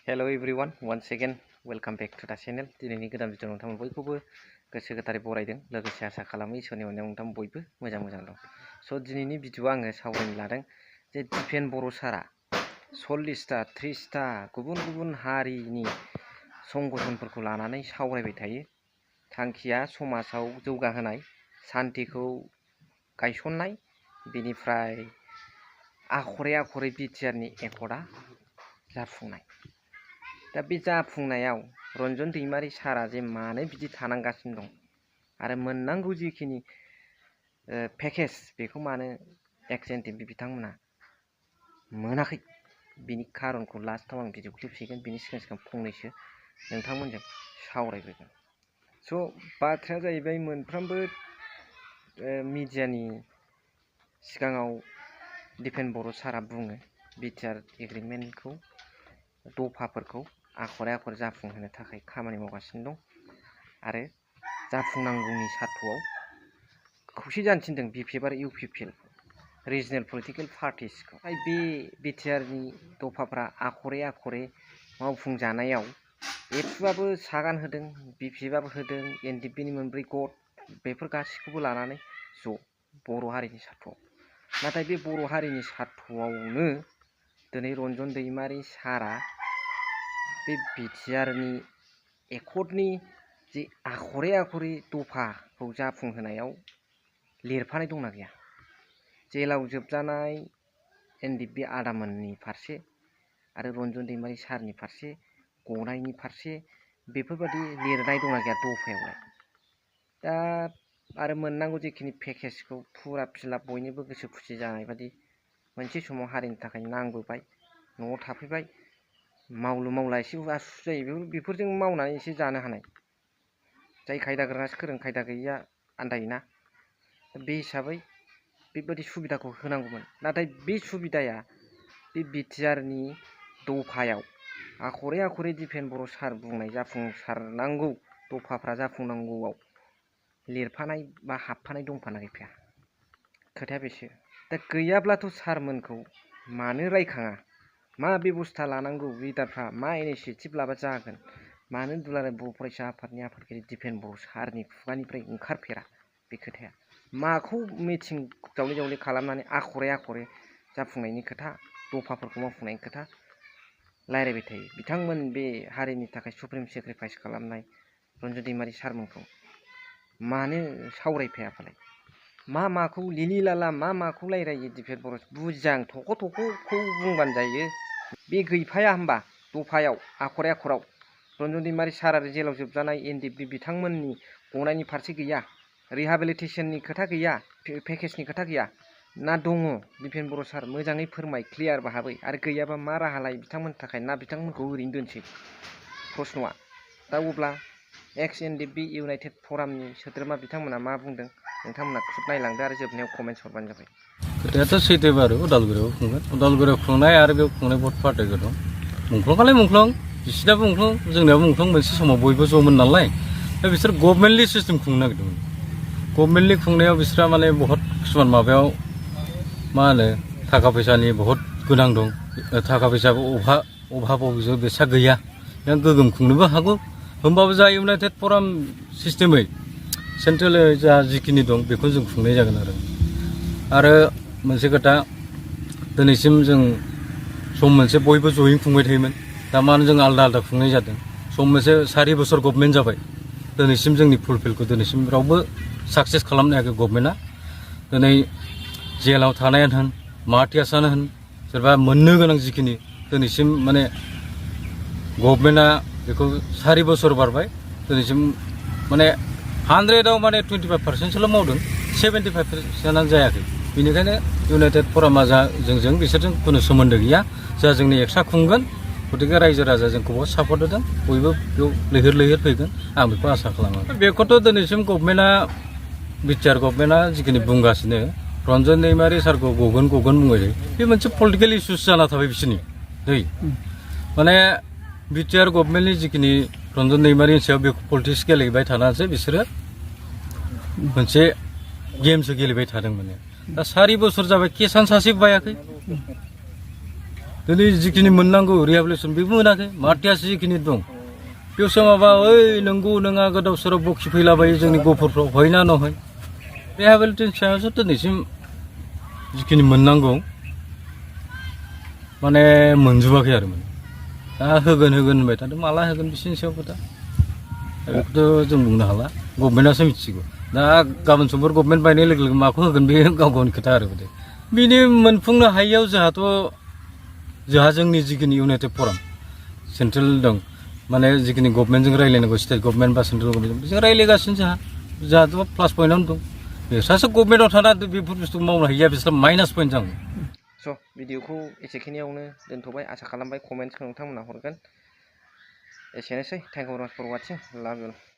Hello everyone, once again welcome back to the channel. दिनैनि गोदान video नोंथांमोन बयखौबो गोसो गोथारै बरायदों लोगोसे आसा खालामो इसोरनि अननायाव नोंथांमोन बयबो मोजां दं। स' दिनैनि भिडिअ आङो सावरायनो लादों जे दिपेन बर' सारा 40टा 30टा गुबुन गुबुन हारिनि संगठनफोरखौ लानानै सावरायबाय थायो। थांखिया समाजाव जौगाहोनाय, सान्थिखौ गायसननाय, बेनिफ्राय आखरे बिटिआरनि एकर्डआ जाफुंनाय। दा बे जाफुंनायाव रन्जन दैमारि सारा जे मानो बिदि थानांगासिनो दं आरो मोननांगौ जिखिनि पेकेज बेखौ मानो एक्स-एन-डि-पि बिथांमोना मोनाखै, बिनि खारनखौ लास्टआव आं भिडिअ क्लिप होगोन। बिनि सिगां फंनैसो नोंथांमोनजों सावरायग्रोगोन। स' बाथ्राया जाहैबाय मोनफ्रोमबो मिडियानि सिगाङाव दिपेन बर' सारा बुङो बिटिआर एग्रिमेन्टखौ दफाफोरखौ आखर जाफुंहोनो थाखाय खामानि मावगासिनो दं आरो जाफुंनांगौनि सार्थ'आव खौसे जानो थिनदों बिपिएफ आरो इउपिपिएल रिजनेल पलिटिकेल पार्टिसखौ। बे बिटिआरनि दफाफ्रा आखरे मावफुंजानायाव एबसुआबो सागान होदों, बिपिएफआबो होदों, एनडिपिनि मोनब्रै गट बेफोर गासैखौबो लानानै ज' बर' हारिनि सार्थ'आव। नाथाय बे बर' हारिनि सार्थ'आवनो दिनै रन्जन दैमारि सारा बे बिटिआरनि एकर्डनि जि आखरे दफाखौ जाफुंहोनायाव लिरफानाय दंना गैया, जेलाव जोबजानाय एनडिपि आदामोननि फारसे आरो रन्जन दैमारि सारनि फारसे गनायनि फारसे बेफोरबायदि लिरनाय दंना गैया दफायावलाय? दा आरो मोननांगौ जिखिनि पेकेजखौ फुरा फिलाप बयनिबो गोसो खुसि जानाय बादि मोनसे समाव हारिनि थाखाय नांबोबाय, न'आव थाफैबाय, मावला एसे आसु जायो, बेफोरजों मावनानै एसे जानो हानाय। जाय खायदा गोनांआसो गोरों, खायदा गैयिया आन्दायोना। बे हिसाबै बेबायदि सुबिदाखौ होनांगौमोन। नाथाय बे सुबिदाया बे बिटिआरनि दफायाव आखरे दिपेन बर' सार बुंनाय जाफुंसारनांगौ दफाफ्रा जाफुंनांगौआव लिरफानाय बा हाबफानाय दंफाना गैफाया। खोथाया बेसो। दा गैयाब्लाथ' सारमोनखौ मानो रायखाङा? मा बेबस्था लानांगौ, लिडारफ्रा मा इनिसियेटिभ लाबा जागोन? मानो दुलाराय बर' फरायसा आफादनि आफादगिरि दिपेन बर' सारनि खुगानिफ्राय ओंखारफेरा बे खोथाया? माखौ मिथिं जावले खालामनानै आखरे जाफुंनायनि खोथा, दफाफोरखौ मावफुंनायनि खोथा रायलायबाय थायो बिथांमोन बे हारिनि थाखाय सुप्रिम सेक्रिफाइस खालामनाय रन्जन दैमारि सारमोनखौ मानो सावरायफायाफालाय? माखौ लिलि लाला माखौ रायलायो दिपेन बर'? बुजिया आं। थख'खौ बुंबानो जायो। बे गैफाया होमबा दफायाव आखराव रन्जन दैमारि सार आरो जेलाव जोबजानाय एनडिपि बिथांमोननि गनायनि फारसे गैया, रिहाबिलिटेसननि खोथा गैया, पेकेजनि खोथा गैया ना दङ? दिपेन बर' सार मोजाङै फोरमाय, क्लियार भाबै। आरो गैयाबा मा राहा लायो बिथांमोननि थाखाय? ना बिथांमोनखौ ओरैनो दोनसै? प्रश्नआ दा अब्ला एक्स-एन-डि-पि इउनाइटेड फरामनि सोद्रोमा बिथांमोना मा बुंदों नोंथांमोना खुब नायलांदो आरो जोबनायाव कमेन्ट्स हरबानो जाबाय। खोथायाथ' सैथो बारु उदालगुरियाव खुंगोन। उदालगुरियाव खुंनाय आरो बेयाव खुंनाय बहुद पार्टिफोर दं। मुंख्लंआलाय मुंख्लं, बिसिनाबो मुंख्लं, जोंनियाबो मुंख्लं। मोनसे समाव बयबो ज'मोन नालाय। दा बिसोर गभर्नमेन्टलि सिस्टेम खुंनो नागिरदोंमोन। गभर्नमेन्टलि खुंनायाव बिसोरहा माने बहुत किसुमान माबायाव मा होनो थाखा फैसानि बहुत गोनां दं। थाखा फैसाबो अभाबाव बिसा गैया। नों गोगोम खुंनोबो हागौ। होमबाबो जा इउनाइटेड फराम सिस्टेमै सेन्ट्रेल जा जिखिनि दं बेखौ जों खुंनाय जागोन आरो मोनसे खोथा, दिनैसिम जों सम मोनसे बयबो जयै खुंबाय थायोमोन। दा मानो जों आलदा खुंनाय जादों? सम मोनसे 4 बोसोर गभर्नमेन्ट जाबाय। दिनैसिम जोंनि फुलफिलखौ दिनैसिम रावबो साक्सेस खालामनो हायाखै गभर्नमेन्टआ। दिनै जेलाव थानायानो होन, माहाथियासानो होन, सोरबा मोननो गोनां जिखिनि दिनैसिम माने गभर्नमेन्टआ बेखौ 4 बोसोर बारबाय, दिनैसिम माने 100आव माने 25%सोल' मावदों, 75%आनो जायाखै। बेनिखायनो इउनाइटेड फरामा जोंजों बिसोरजों खुनु सोमोन्दो गैया। जोंनि एक्सट्रा खुंगोन, गतिके रायजो राजा जोंखौ बहुत सापर्ट होदों, बयबो बेयाव लैहोर फैगोन आं बेखौ आसा खालामो। बेखौथ' दिनैसिम गभर्नमेन्टआ बिटिआर गभर्नमेन्टआ जिखिनि बुंगासिनो रन्जन दैमारि सारखौ गगोन बुंबाय थायो। बे मोनसे पलिटिकेल इसुस जाना थाबाय बिसोरनि दै। माने बिटिआर गभर्नमेन्टनि जिखिनि रन्जन दैमारिनि सायाव बे पलिटिक्स गेलेबाय थानानैसो बिसोरो मोनसे गेमसो गेलेबाय थादों। माने दा 4 बोसोर जाबाय, केसानो सासे बायाखै। दिनै जिखिनि मोननांगौ रिहेबिलिटेसन बेबो मोनाखै माथियासो जिखिनि दं बेयावसो माबा ओइ नंगौ नङा गोदाव सोराव बखि फैलाबायो जोंनि गफुरफ्राव हयना नहय रिहेबिलिटेसन सायावसो दिनैसिम जिखिनि मोननांगौ माने मोनजोबाखै आरो माने दा होगोन होनबाय थादों माला होगोन बिसोरनि सायाव खोथा बेखौथ' जों बुंनो हाला गभर्नमेन्टआसो मिथिगौ दा गाबोन समफोर गभर्नमेन्ट बायनाय लोगो लोगो माखौ होगोन बे गाव गावनि खोथा आरो बिनि मोनफुंनो हायियाव जोंहा जोंनि जिखिनि इउनाइटेड फराम सेन्ट्रेल दं माने जिखिनि गभर्नमेन्टजों रायज्लायनांगौ स्टेट गभर्नमेन्ट बा सेन्ट्रेल गभर्नमेन्ट जों रायज्लायगासिनो जोंहाथ' प्लास पइन्टआवनो दं बिसोरसो गभर्नमेन्टआव थाना बेफोर बुस्थु मावनो हायिया बिसोर माइनास पइन्ट जागोन स' भिडिअखौ एसेखिनियावनो दोनथ'बाय आसा खालामबाय कमेन्ट्सखौ नोंथांमोना हरगोन एसेनोसै थेंक इउ भेरि माच फर वाचिं लाभ इउ